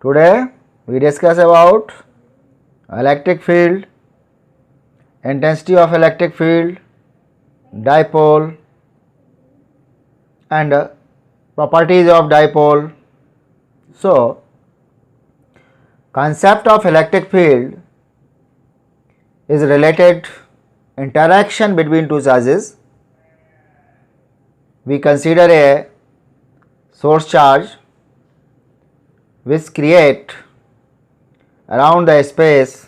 Today we discuss about electric field, intensity of electric field, dipole and properties of dipole. So, concept of electric field is related interaction between two charges. We consider a source charge which create around the space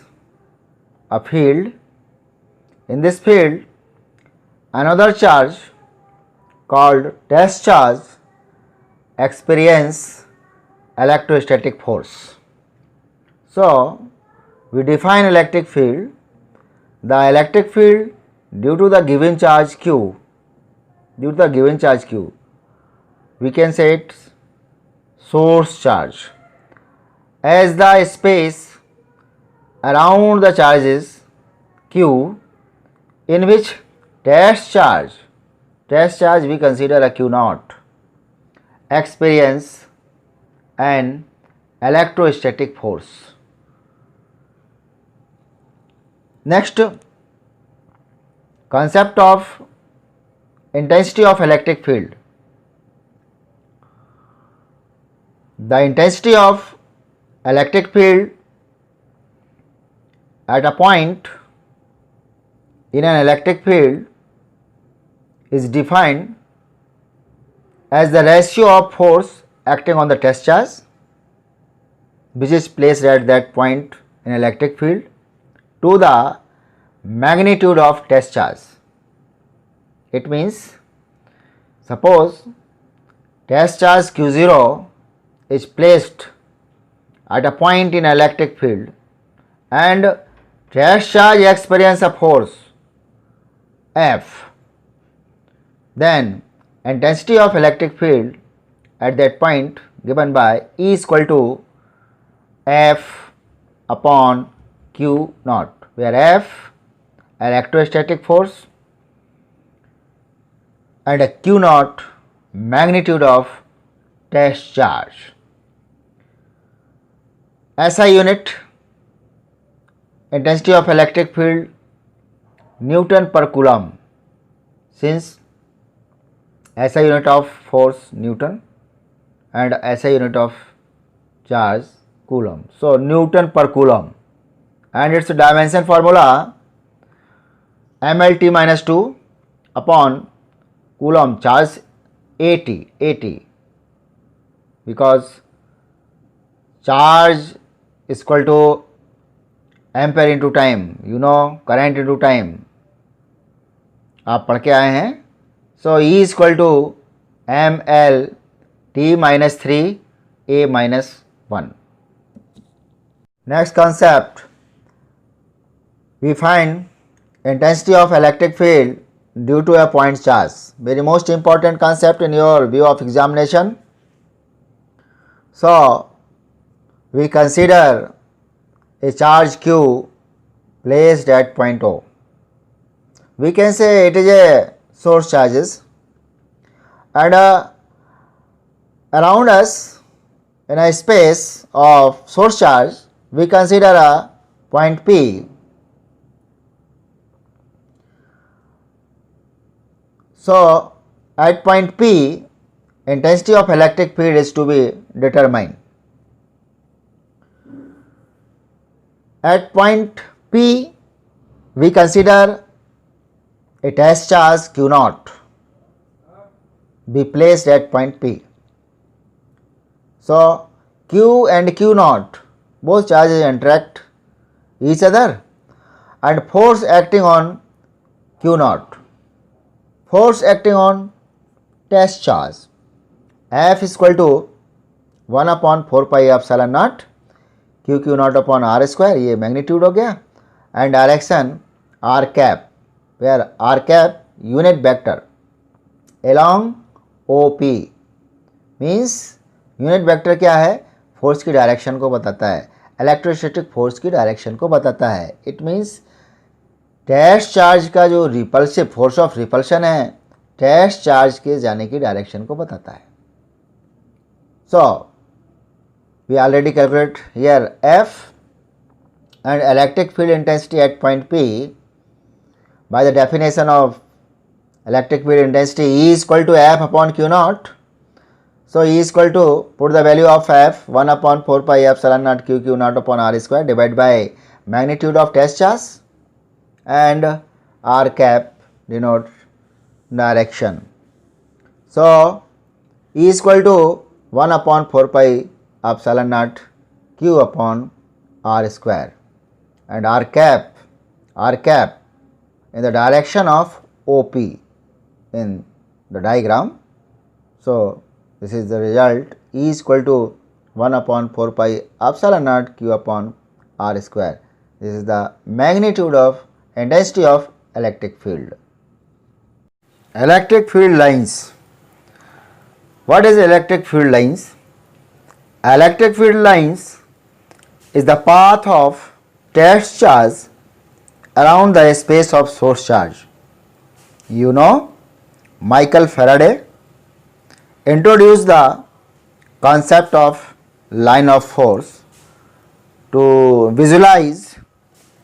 a field. In this field, another charge called test charge experience electrostatic force. So, we define electric field. The electric field due to the given charge Q, we can say it source charge. As the space around the charges Q in which test charge we consider a Q naught, experience an electrostatic force. Next, concept of intensity of electric field. The intensity of electric field at a point in an electric field is defined as the ratio of force acting on the test charge which is placed at that point in electric field to the magnitude of test charge. It means, suppose test charge Q0 is placed at a point in electric field and test charge experience a force F, then intensity of electric field at that point given by E is equal to F upon Q naught, where F electrostatic force and a Q naught magnitude of test charge. SI unit intensity of electric field Newton per coulomb, since SI unit of force Newton and SI unit of charge coulomb. So, Newton per coulomb, and its dimension formula mLT minus 2 upon coulomb charge AT, because charge is equal to ampere into time, you know current into time आप पढ़ के आए हैं. So E is equal to M L T minus 3 A minus 1. Next concept, we find intensity of electric field due to a point charge. Very most important concept in your view of examination. So, we consider a charge Q placed at point O. We can say it is a source charges, and around us in a space of source charge we consider a point P. So, at point P intensity of electric field is to be determined. At point P we consider a test charge Q naught be placed at point P. So, Q and Q naught both charges interact each other, and force acting on Q naught, force acting on test charge F is equal to 1 upon 4 pi epsilon naught Q naught upon R square, ये magnitude हो गया, and direction R cap, where R cap unit vector along OP, means unit vector क्या है, force की direction को बताता है, electrostatic force की डायरेक्शन को बताता है. इट मीन्स टेस्ट चार्ज का जो रिपल्सिव फोर्स ऑफ रिपल्शन है टेस्ट चार्ज के जाने की डायरेक्शन को बताता है. सो We already calculate here F and electric field intensity at point P by the definition of electric field intensity E is equal to F upon Q naught. So E is equal to, put the value of F 1 upon 4 pi epsilon naught Q naught upon R square divided by magnitude of test charge, and R cap denotes direction. So E is equal to 1 upon 4 pi epsilon naught Q upon R square, and R cap in the direction of OP in the diagram. So this is the result. E is equal to 1 upon 4 pi epsilon naught Q upon R square. This is the magnitude of intensity of electric field. Electric field lines. What is electric field lines? Electric field lines is the path of test charge around the space of source charge. You know, Michael Faraday introduced the concept of line of force to visualize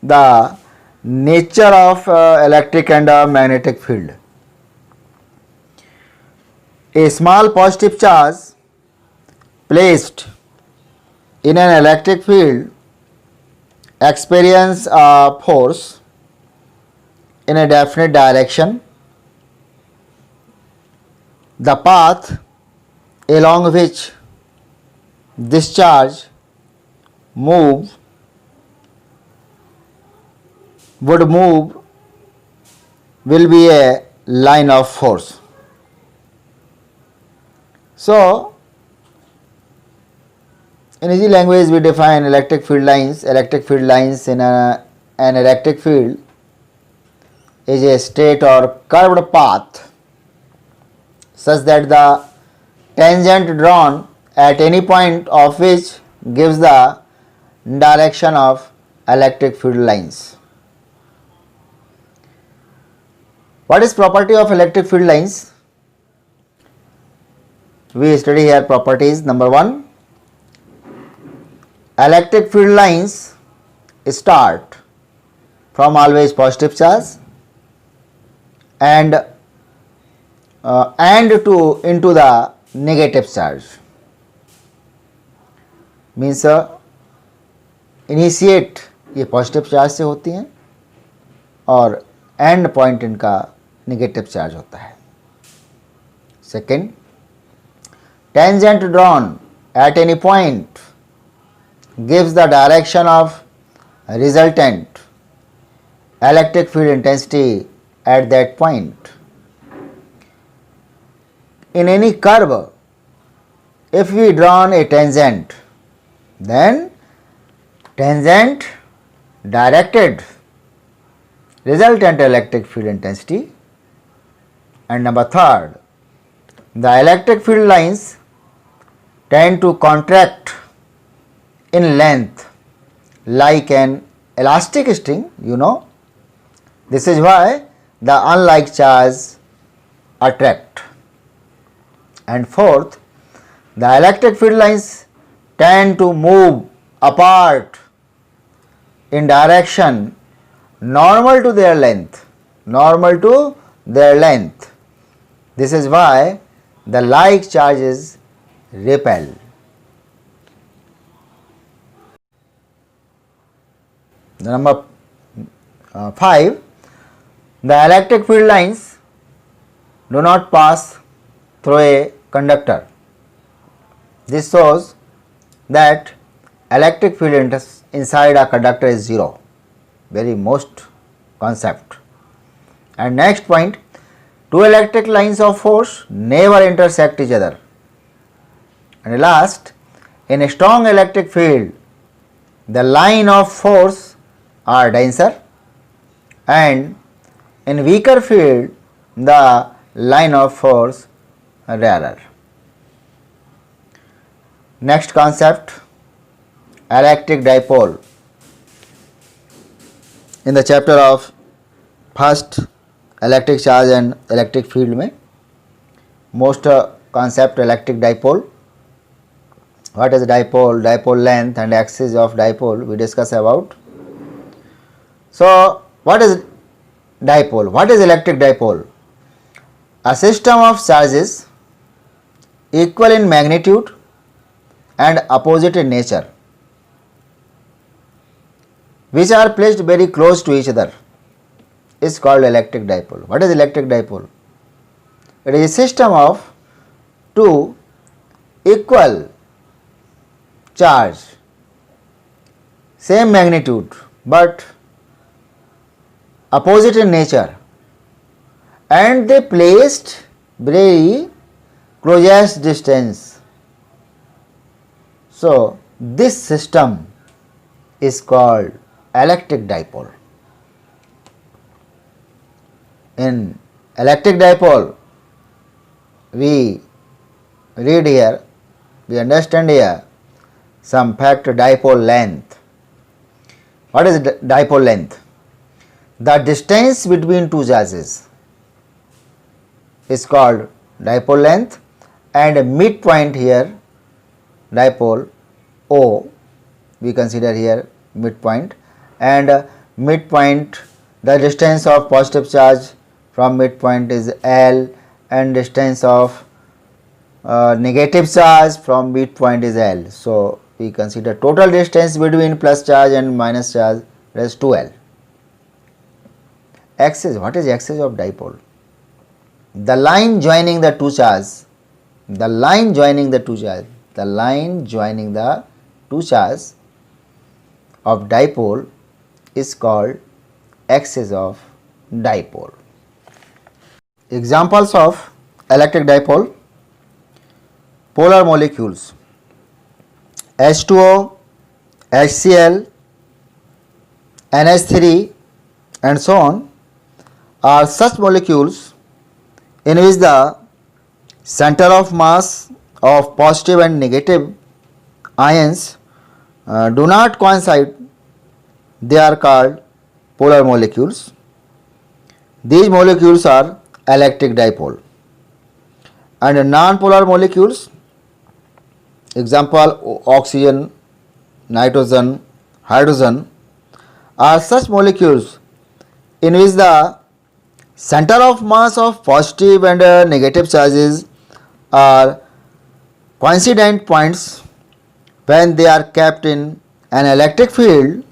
the nature of electric and magnetic field. A small positive charge placed in an electric field experience a force in a definite direction. The path along which this charge would move will be a line of force. So in easy language we define electric field lines. Electric field lines in an electric field is a straight or curved path such that the tangent drawn at any point of which gives the direction of electric field lines. What is property of electric field lines? We study here properties. Number 1, electric field lines start from always positive charge and into the negative charge. Means initiate ये positive charge से होती हैं और and point इनका negative charge होता है. Second, tangent drawn at any point gives the direction of resultant electric field intensity at that point. In any curve, if we drawn a tangent, then tangent directed resultant electric field intensity. And number 3, the electric field lines tend to contract in length like an elastic string, you know. This is why the unlike charge attract. And 4th, the electric field lines tend to move apart in direction normal to their length, This is why the like charges repel. Number 5, the electric field lines do not pass through a conductor. This shows that electric field inside a conductor is 0, very most concept. And next point, two electric lines of force never intersect each other. And last, in a strong electric field, the line of force are denser, and in weaker field the line of force rarer. Next concept, electric dipole. In the chapter of first electric charge and electric field में most concept electric dipole. What is dipole, dipole length and axis of dipole we discuss about. So what is dipole? What is electric dipole? A system of charges equal in magnitude and opposite in nature, which are placed very close to each other, is called electric dipole. What is electric dipole? It is a system of two equal charge, same magnitude but opposite in nature, and they placed very closest distance. So this system is called electric dipole. In electric dipole, we read here, we understand here some fact dipole length. What is dipole length? The distance between two charges is called dipole length, and midpoint here dipole O, we consider here midpoint, and midpoint, the distance of positive charge from midpoint is L, and distance of negative charge from midpoint is L. So we consider total distance between plus charge and minus charge as 2L. Axis, what is axis of dipole? The line joining the two charges, the line joining the two charges, the line joining the two charges of dipole is called axis of dipole. Examples of electric dipole: polar molecules H2O, HCl, NH3 and so on are such molecules in which the center of mass of positive and negative ions do not coincide. They are called polar molecules. These molecules are electric dipole. And non-polar molecules, example oxygen, nitrogen, hydrogen, are such molecules in which the center of mass of positive and negative charges are coincident points. When they are kept in an electric field,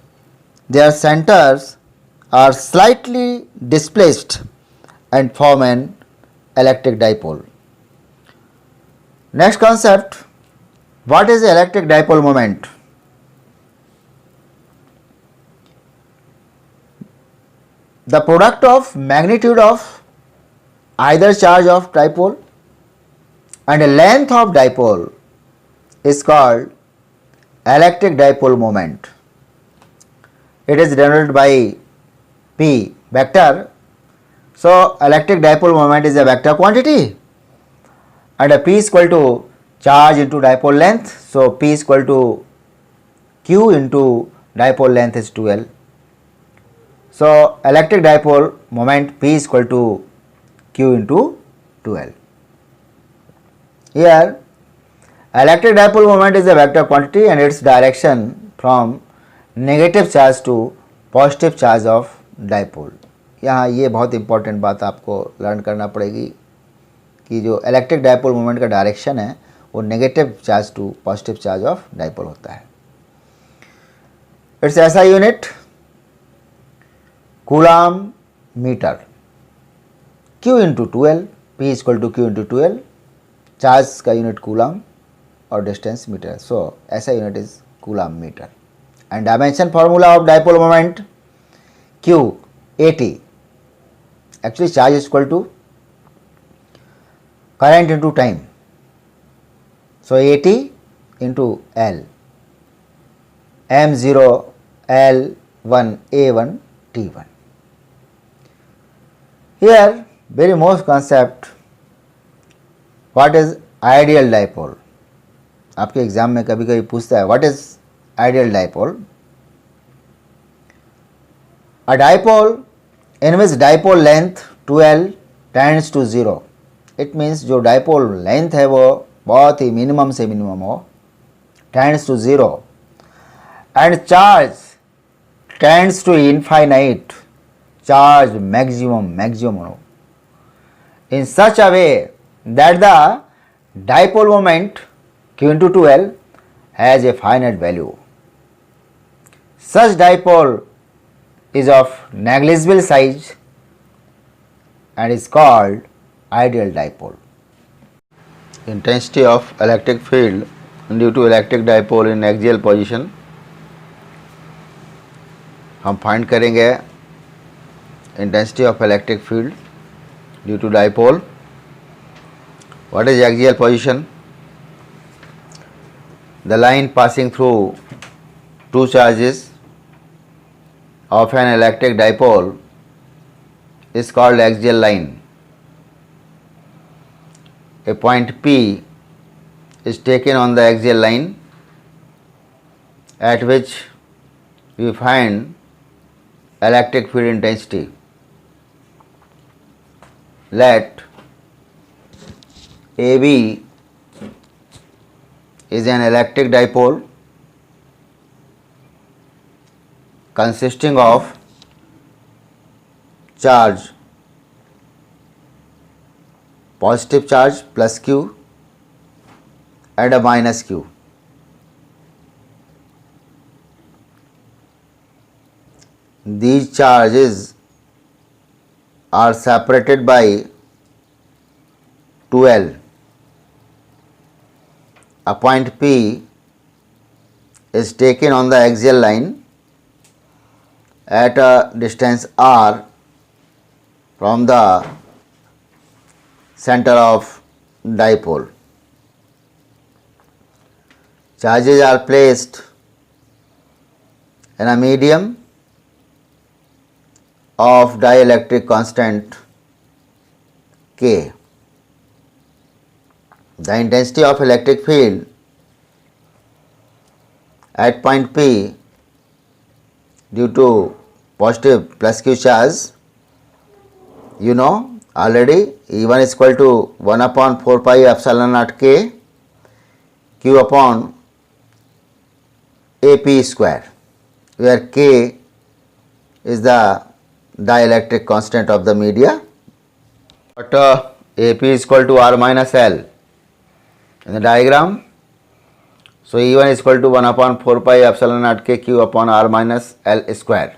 their centers are slightly displaced and form an electric dipole. Next concept, what is the electric dipole moment? The product of magnitude of either charge of dipole and length of dipole is called electric dipole moment. It is denoted by P vector. So electric dipole moment is a vector quantity, and P is equal to charge into dipole length. So P is equal to Q into dipole length is 2L. So electric dipole moment P is equal to Q into 2L. Here electric dipole moment is a vector quantity and its direction from negative charge to positive charge of dipole. यहाँ ये बहुत important बात आपको learn करना पड़ेगी कि जो electric dipole moment का डायरेक्शन है वो negative charge to positive charge of dipole होता है. Its SI unit coulomb meter. Q into 2L, P is equal to Q into 2L. Charge का यूनिट कूलाम और distance meter. So SI unit is coulomb meter. And dimension formula of dipole moment Q 80. Actually charge is equal to current into time. So 80 into L, M0 L1 A1 T1. Here very most concept, what is ideal dipole? आपके exam में कभी कभी पूछता है what is ideal dipole? A dipole in which dipole length 2L tends to 0. It means जो dipole length है वो बहुत ही मिनिमम से मिनिमम हो tends to 0 and charge tends to infinite, charge maximum in such a way that the dipole moment q into 2L has a finite value. Such dipole is of negligible size and is called ideal dipole. Intensity of electric field due to electric dipole in axial position हम find करेंगे intensity of electric field due to dipole. What is axial position? The line passing through two charges of an electric dipole is called axial line. A point P is taken on the axial line at which we find electric field intensity. Let AB is an electric dipole consisting of charge, positive charge plus Q and a minus Q. These charges are separated by 2L. A point P is taken on the axial line at a distance r from the center of dipole. Charges are placed in a medium of dielectric constant K. The intensity of electric field at point P due to positive plus Q charge, you know already, E1 is equal to 1 upon 4 pi epsilon naught K Q upon AP square, where K is the dielectric constant of the media, but AP is equal to R minus L in the diagram. So E1 is equal to 1 upon 4 pi epsilon naught K Q upon R minus L square,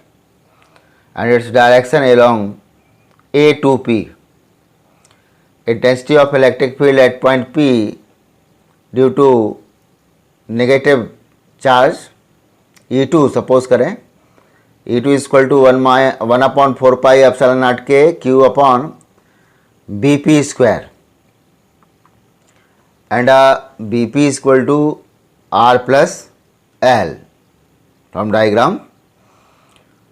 and its direction along A to P. Intensity of electric field at point P due to negative charge E2 suppose करें, E2 is equal to 1 upon 4 pi epsilon naught K Q upon BP square, and BP is equal to R plus L from diagram.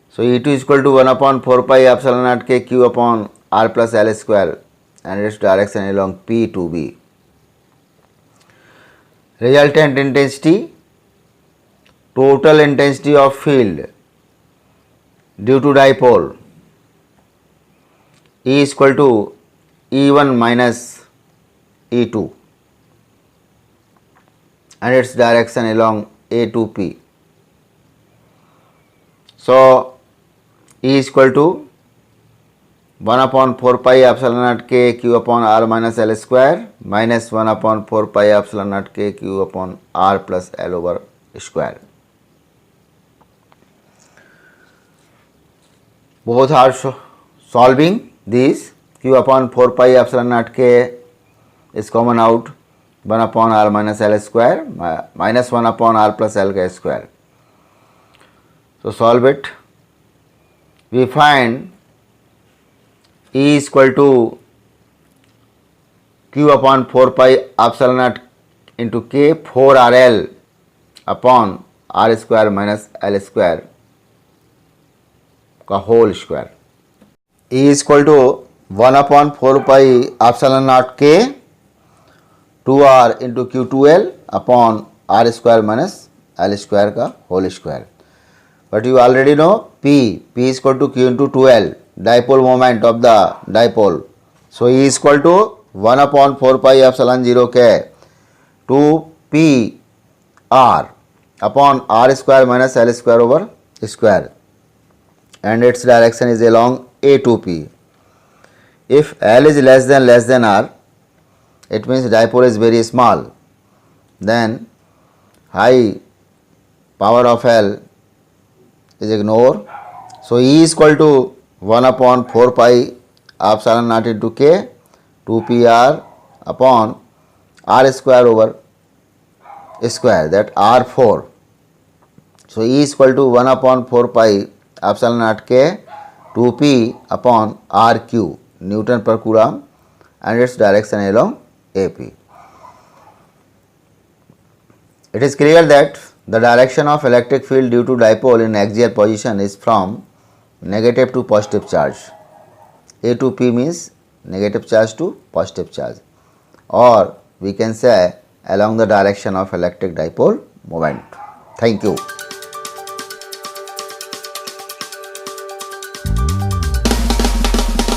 So E2 is equal to 1 upon 4 pi epsilon naught K Q upon R plus L square, and its direction along P to B. Resultant intensity, total intensity of field due to dipole, E is equal to E1 minus E2, and its direction along A to P. So E is equal to 1 upon 4 pi epsilon naught K Q upon R minus L square minus 1 upon 4 pi epsilon naught K Q upon R plus L over square. Both are solving these. Q upon 4 pi epsilon naught K is common out, 1 upon R minus L square minus 1 upon R plus L square. So solve it. We find E is equal to Q upon 4 pi epsilon naught into K 4 RL upon R square minus L square का whole square. E is equal to 1 upon 4 pi epsilon naught K 2R into Q2L upon R square minus L square का whole square. But you already know P is equal to Q into 2L, dipole moment of the dipole. So E is equal to 1 upon 4 pi epsilon 0 K 2 P r upon r square minus l square over square, and its direction is along A to P. If L is less than r, it means dipole is very small, then high power of L is ignored. So E is equal to 1 upon 4 pi epsilon naught into K 2pr upon r square over square, that r4. So E is equal to 1 upon 4 pi epsilon naught K 2p upon rq Newton per Coulomb, and its direction along AP. It is clear that the direction of electric field due to dipole in axial position is from negative to positive charge. A to P means negative charge to positive charge, or we can say along the direction of electric dipole moment. Thank you.